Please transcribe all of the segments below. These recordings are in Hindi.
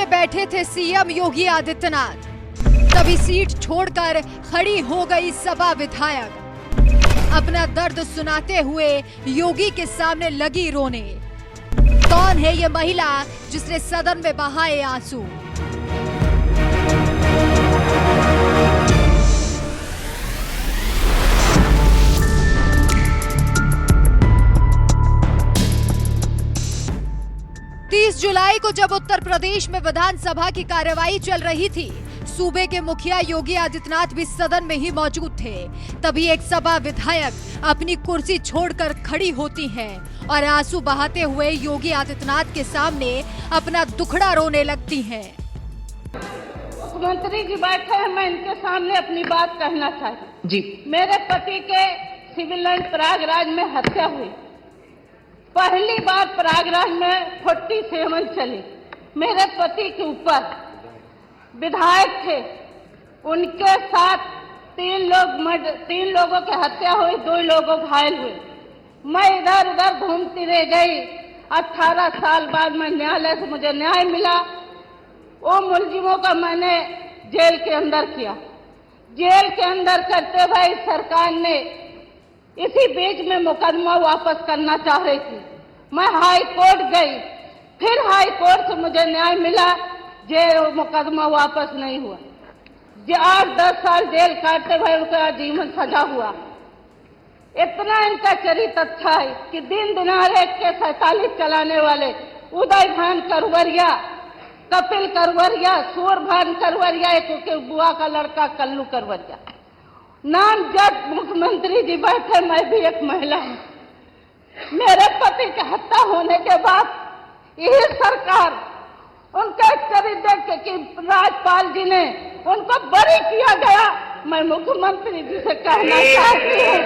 में बैठे थे सीएम योगी आदित्यनाथ, तभी सीट छोड़कर खड़ी हो गई सपा विधायक। अपना दर्द सुनाते हुए योगी के सामने लगी रोने। कौन है ये महिला जिसने सदन में बहाए आंसू? 30 जुलाई को जब उत्तर प्रदेश में विधानसभा की कार्यवाही चल रही थी, सूबे के मुखिया योगी आदित्यनाथ भी सदन में ही मौजूद थे। तभी एक सपा विधायक अपनी कुर्सी छोड़कर खड़ी होती हैं और आंसू बहाते हुए योगी आदित्यनाथ के सामने अपना दुखड़ा रोने लगती हैं। मुख्यमंत्री जी बैठे हैं, मैं इनके सामने अपनी बात कहना चाहती जी। मेरे पति के सिविल लाइन प्रयागराज में हत्या हुई। पहली बार प्रयागराज में 47 चली। मेरे पति के ऊपर विधायक थे, उनके साथ 3 लोगों की हत्या हुई, 2 लोग घायल हुए। मैं इधर उधर घूमती रह गई। 18 साल बाद मैं न्यायालय से मुझे न्याय मिला। वो मुलजिमों का मैंने जेल के अंदर किया। जेल के अंदर करते हुए सरकार ने इसी बीच में मुकदमा वापस करना चाह रही थी। मैं हाई कोर्ट गई, फिर हाई कोर्ट से मुझे न्याय मिला, जेल मुकदमा वापस नहीं हुआ। 8-10 साल जेल काटते हुए उनका आजीवन सजा हुआ। इतना इनका चरित्र अच्छा है कि दिन दुनिया के 47 चलाने वाले उदय भान करवरिया, कपिल करवरिया, सूरभान करवरिया, एक बुआ का लड़का कल्लू करवरिया, नाम जब मुख्यमंत्री जी बैठे, मैं भी एक महिला हूँ। मेरे पति की हत्या होने के बाद यही सरकार उनका चरित्र देख के राज्यपाल जी ने उनको बरी किया गया। मैं मुख्यमंत्री जी से कहना चाहती हूँ,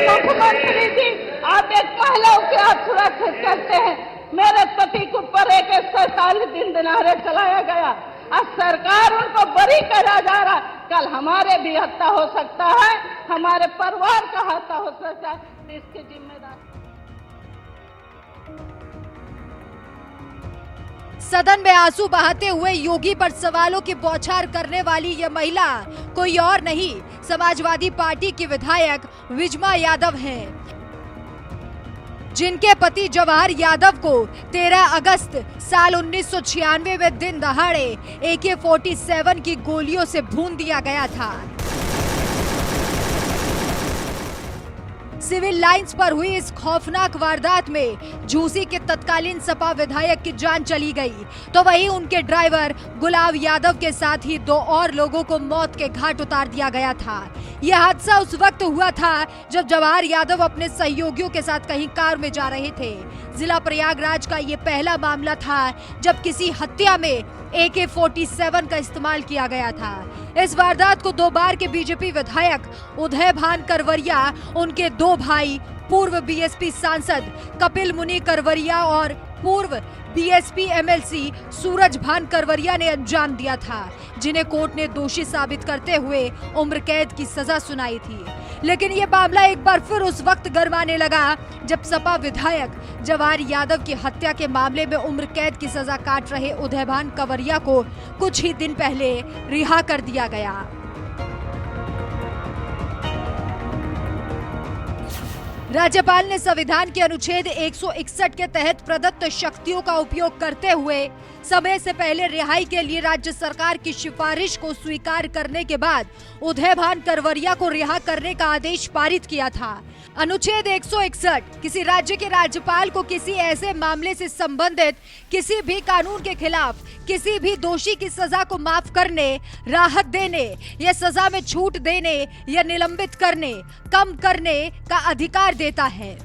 मुख्यमंत्री जी आप एक महिला की आप सुरक्षित करते हैं। मेरे पति को ऊपर 47 दिन दिनारे चलाया गया, आज सरकार उनको बरी करा जा रहा। कल हमारे भी हत्या हो सकता है, हमारे परिवार का हत्या हो सकता है, इसकी जिम्मेदार। सदन में आंसू बहाते हुए योगी पर सवालों की बौछार करने वाली यह महिला कोई और नहीं, समाजवादी पार्टी की विधायक विजमा यादव हैं, जिनके पति जवाहर यादव को 13 अगस्त साल 1996 में दिन दहाड़े AK-47 की गोलियों से भून दिया गया था। सिविल लाइंस पर हुई इस खौफनाक वारदात में झूसी के तत्कालीन सपा विधायक की जान चली गई, तो वहीं उनके ड्राइवर गुलाब यादव के साथ ही 2 और लोगों को मौत के घाट उतार दिया गया था। यह हादसा उस वक्त हुआ था जब जवाहर यादव अपने सहयोगियों के साथ कहीं कार में जा रहे थे। जिला प्रयागराज का ये पहला मामला था जब किसी हत्या में AK-47 का इस्तेमाल किया गया था। इस वारदात को 2 बार के बीजेपी विधायक उदय भान करवरिया, उनके 2 भाई पूर्व बीएसपी सांसद कपिल मुनि करवरिया और पूर्व बीएसपी MLC सूरज भान करवरिया ने अंजाम दिया था, जिन्हें कोर्ट ने दोषी साबित करते हुए उम्र कैद की सजा सुनाई थी। लेकिन ये मामला एक बार फिर उस वक्त गरमाने लगा जब सपा विधायक जवाहर यादव की हत्या के मामले में उम्र कैद की सजा काट रहे उदय भान करवरिया को कुछ ही दिन पहले रिहा कर दिया गया। राज्यपाल ने संविधान के अनुच्छेद 161 के तहत प्रदत्त शक्तियों का उपयोग करते हुए समय से पहले रिहाई के लिए राज्य सरकार की सिफारिश को स्वीकार करने के बाद उदय भान करवरिया को रिहा करने का आदेश पारित किया था। अनुच्छेद 161 किसी राज्य के राज्यपाल को किसी ऐसे मामले से संबंधित किसी भी कानून के खिलाफ किसी भी दोषी की सजा को माफ करने, राहत देने या सजा में छूट देने या निलंबित करने, कम करने का अधिकार देता है।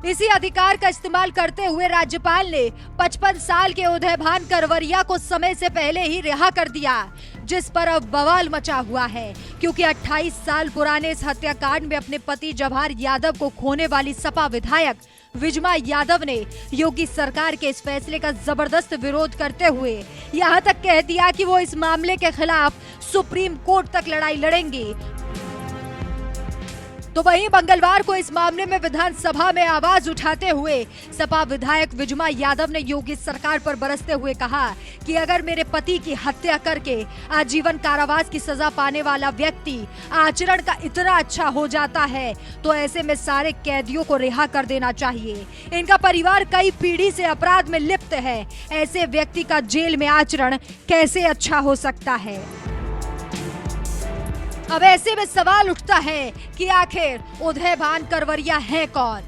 इसी अधिकार का इस्तेमाल करते हुए राज्यपाल ने 55 साल के उदय भान करवरिया को समय से पहले ही रिहा कर दिया, जिस पर अब बवाल मचा हुआ है, क्योंकि 28 साल पुराने इस हत्याकांड में अपने पति जवाहर यादव को खोने वाली सपा विधायक विजमा यादव ने योगी सरकार के इस फैसले का जबरदस्त विरोध करते हुए यहाँ तक कह दिया कि वो इस मामले के खिलाफ सुप्रीम कोर्ट तक लड़ाई लड़ेंगी। तो वहीं मंगलवार को इस मामले में विधानसभा में आवाज उठाते हुए सपा विधायक विजमा यादव ने योगी सरकार पर बरसते हुए कहा कि अगर मेरे पति की हत्या करके आजीवन कारावास की सजा पाने वाला व्यक्ति आचरण का इतना अच्छा हो जाता है तो ऐसे में सारे कैदियों को रिहा कर देना चाहिए। इनका परिवार कई पीढ़ी से अपराध में लिप्त है, ऐसे व्यक्ति का जेल में आचरण कैसे अच्छा हो सकता है। अब ऐसे में सवाल उठता है कि आखिर उदयभान करवरिया है कौन।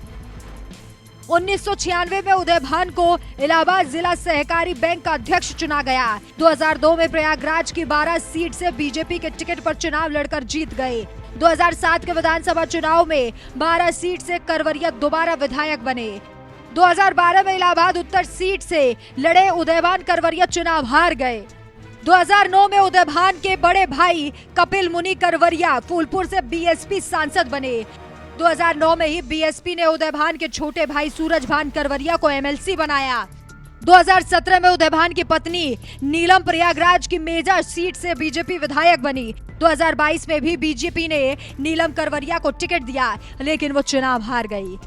1996 में उदयभान को इलाहाबाद जिला सहकारी बैंक का अध्यक्ष चुना गया। 2002 में प्रयागराज की 12 सीट से बीजेपी के टिकट पर चुनाव लड़कर जीत गए। 2007 के विधानसभा चुनाव में 12 सीट से करवरिया दोबारा विधायक बने। 2012 में इलाहाबाद उत्तर सीट से लड़े उदयभान करवरिया चुनाव हार गए। 2009 में उदयभान के बड़े भाई कपिल मुनि करवरिया फूलपुर से बीएसपी सांसद बने। 2009 में ही बीएसपी ने उदयभान के छोटे भाई सूरजभान करवरिया को एमएलसी बनाया। 2017 में उदयभान की पत्नी नीलम प्रयागराज की मेजा सीट से बीजेपी विधायक बनी। 2022 में भी बीजेपी ने नीलम करवरिया को टिकट दिया, लेकिन वो चुनाव हार गई।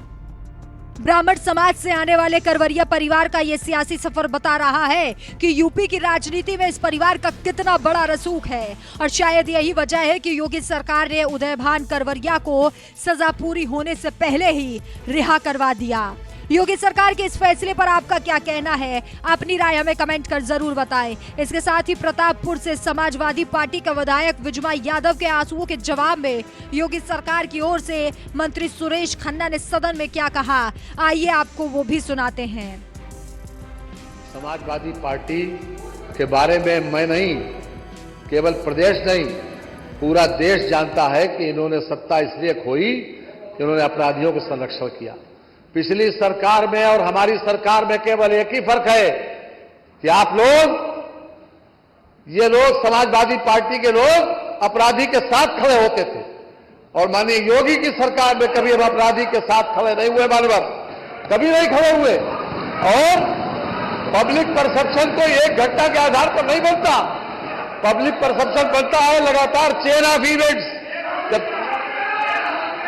ब्राह्मण समाज से आने वाले करवरिया परिवार का ये सियासी सफर बता रहा है कि यूपी की राजनीति में इस परिवार का कितना बड़ा रसूख है और शायद यही वजह है कि योगी सरकार ने उदयभान करवरिया को सजा पूरी होने से पहले ही रिहा करवा दिया। योगी सरकार के इस फैसले पर आपका क्या कहना है? अपनी राय हमें कमेंट कर जरूर बताएं। इसके साथ ही प्रतापपुर से समाजवादी पार्टी का विधायक विजमा यादव के आंसुओं के जवाब में योगी सरकार की ओर से मंत्री सुरेश खन्ना ने सदन में क्या कहा, आइए आपको वो भी सुनाते हैं। समाजवादी पार्टी के बारे में मैं नहीं, केवल प्रदेश नहीं, पूरा देश जानता है कि इन्होंने सत्ता इसलिए खोई कि इन्होंने अपराधियों को संरक्षण किया। पिछली सरकार में और हमारी सरकार में केवल एक ही फर्क है कि आप लोग, ये लोग समाजवादी पार्टी के लोग अपराधी के साथ खड़े होते थे और माननीय योगी की सरकार में कभी हम अपराधी के साथ खड़े नहीं हुए, मानवर कभी नहीं खड़े हुए। और पब्लिक परसेप्शन को एक घटना के आधार पर नहीं बनता, पब्लिक परसेप्शन बनता है लगातार चेन ऑफ इवेंट्स। जब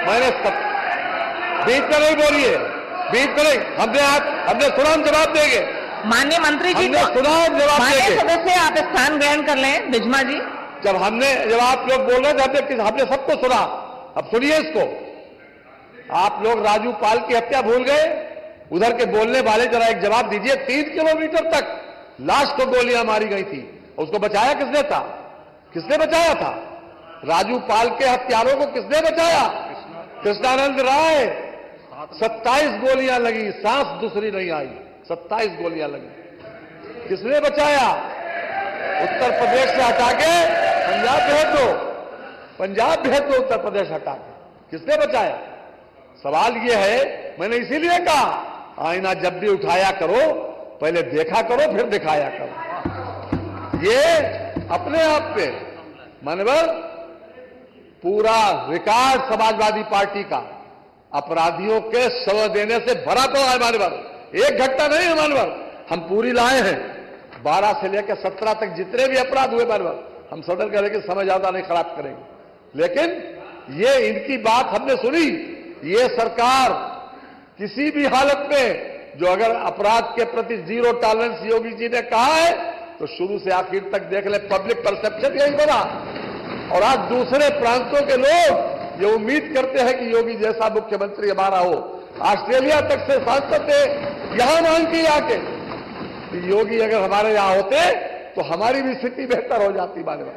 मैंने बीच में नहीं बोलिए, बीच में नहीं, हमने सुना, हम जवाब देंगे। माननीय मंत्री जी हमने सुना, हम जवाब देंगे। सदस्य आप स्थान ग्रहण कर लें। विजमा जी, जब आप लोग बोल रहे थे हमने सबको सुना, अब सुनिए इसको। आप लोग राजू पाल की हत्या भूल गए, उधर के बोलने वाले जरा एक जवाब दीजिए। 3 किलोमीटर तक लाश को गोलियां मारी गई थी, उसको बचाया किसने था? किसने बचाया था? राजू पाल के हत्यारों को किसने बचाया? कृष्णानंद राय। 27 गोलियां लगी, सांस दूसरी नहीं आई, 27 गोलियां लगी। किसने बचाया? उत्तर प्रदेश से हटा के पंजाब भेज दो, पंजाब भेज दो, उत्तर प्रदेश हटा के किसने बचाया? सवाल यह है, मैंने इसीलिए कहा आईना जब भी उठाया करो पहले देखा करो फिर दिखाया करो। ये अपने आप पे मानवर पूरा रिकॉर्ड समाजवादी पार्टी का अपराधियों के शव देने से भरा पड़ा है मानवर। एक घटना नहीं है मानवर, हम पूरी लाए हैं। 12 से लेकर 17 तक जितने भी अपराध हुए मानवर, हम सदन का लेकिन समय ज्यादा नहीं खराब करेंगे। लेकिन ये इनकी बात हमने सुनी। ये सरकार किसी भी हालत में जो अगर अपराध के प्रति जीरो टॉलरेंस योगी जी ने कहा है तो शुरू से आखिर तक देख ले, पब्लिक परसेप्शन यही बना। और आज दूसरे प्रांतों के लोग ये उम्मीद करते हैं कि योगी जैसा मुख्यमंत्री हमारा हो। ऑस्ट्रेलिया तक से सांसद थे, यहां मांगती आके कि योगी अगर हमारे यहां होते तो हमारी भी स्थिति बेहतर हो जाती। मानव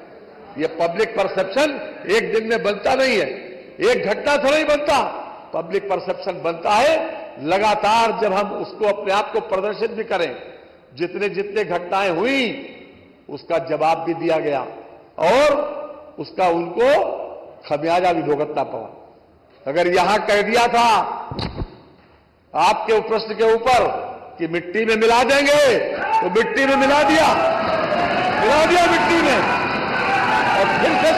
ये पब्लिक परसेप्शन एक दिन में बनता नहीं है, एक घटना से नहीं बनता। पब्लिक परसेप्शन बनता है लगातार जब हम उसको अपने आप को प्रदर्शित भी करें। जितने जितने घटनाएं हुई उसका जवाब भी दिया गया और उसका उनको खमियाजा भी भुगतना पड़ा। अगर यहां कह दिया था आपके प्रश्न के ऊपर कि मिट्टी में मिला देंगे तो मिट्टी में मिला दिया मिट्टी में। और फिर से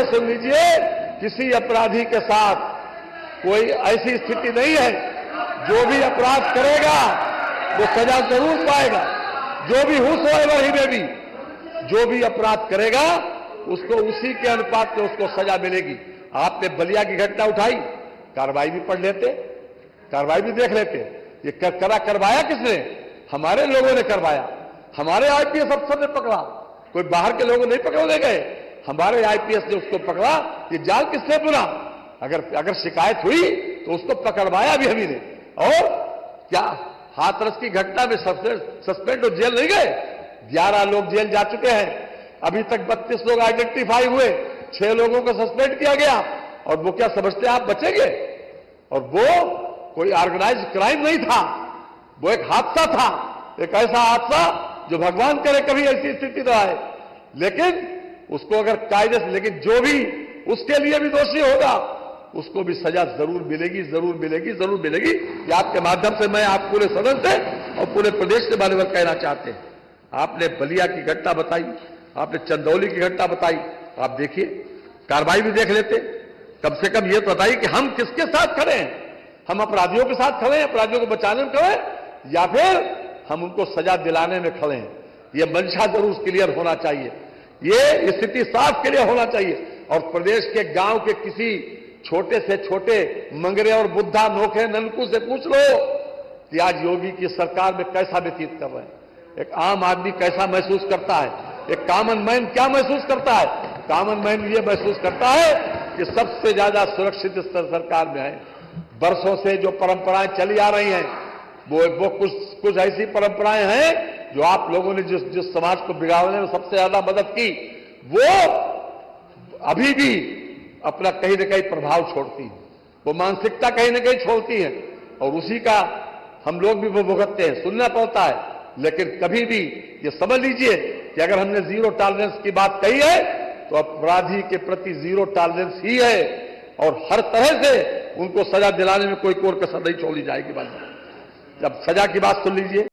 सुन लीजिए, किसी अपराधी के साथ कोई ऐसी स्थिति नहीं है। जो भी अपराध करेगा वो सजा जरूर पाएगा। जो भी हुसोएवर ही में भी जो भी अपराध करेगा उसको उसी के अनुपात में उसको सजा मिलेगी। आपने बलिया की घटना उठाई, कार्रवाई भी पढ़ लेते, कार्रवाई भी देख लेते। ये करवाया किसने? हमारे लोगों ने करवाया, हमारे आईपीएस अफसर ने पकड़ा, कोई बाहर के लोग नहीं पकड़े गए, हमारे आईपीएस ने उसको पकड़ा। ये जाल किसने बुना? अगर शिकायत हुई तो उसको पकड़वाया भी हमी ने। और क्या हाथरस की घटना में सस्पेंड और जेल नहीं गए? 11 लोग जेल जा चुके हैं, अभी तक 32 लोग आइडेंटिफाई हुए, 6 लोगों को सस्पेंड किया गया। और वो क्या समझते हैं आप बचेंगे? और वो कोई ऑर्गेनाइज्ड क्राइम नहीं था, वो एक हादसा था, एक ऐसा हादसा जो भगवान करे कभी ऐसी स्थिति न आए। लेकिन उसको अगर कायदे से, लेकिन जो भी उसके लिए भी दोषी होगा उसको भी सजा जरूर मिलेगी, जरूर मिलेगी, जरूर मिलेगी। ये आपके माध्यम से मैं आप पूरे सदन से और पूरे प्रदेश के बारे में कहना चाहते हैं। आपने बलिया की घटना बताई, आपने चंदौली की घटना बताई, आप देखिए कार्रवाई भी देख लेते। कम से कम ये तो बताइए कि हम किसके साथ खड़े हैं? हम अपराधियों के साथ खड़े हैं, अपराधियों को बचाने में खड़े हैं, या फिर हम उनको सजा दिलाने में खड़े हैं? ये मंशा जरूर क्लियर होना चाहिए, ये स्थिति साफ क्लियर होना चाहिए। और प्रदेश के गांव के किसी छोटे से छोटे मंगरे और बुद्धा नोखे ननकू से पूछ लो कि आज योगी की सरकार में कैसा व्यतीत कर रहे हैं। एक आम आदमी कैसा महसूस करता है, एक कॉमन मैन क्या महसूस करता है? कॉमन मैन ये महसूस करता है कि सबसे ज्यादा सुरक्षित सरकार में है। वर्षों से जो परंपराएं चली आ रही हैं, वो कुछ ऐसी परंपराएं हैं जो आप लोगों ने जिस समाज को बिगाड़ने में सबसे ज्यादा मदद की, वो अभी भी अपना कहीं न कहीं प्रभाव छोड़ती है, वो मानसिकता कहीं न कहीं छोड़ती है, और उसी का हम लोग भी वो भुगतते हैं, सुनना पड़ता है। लेकिन कभी भी ये समझ लीजिए कि अगर हमने जीरो टॉलरेंस की बात कही है तो अपराधी के प्रति जीरो टॉलरेंस ही है, और हर तरह से उनको सजा दिलाने में कोई कोर कसर नहीं छोड़ी जाएगी। जब सजा की बात सुन लीजिए।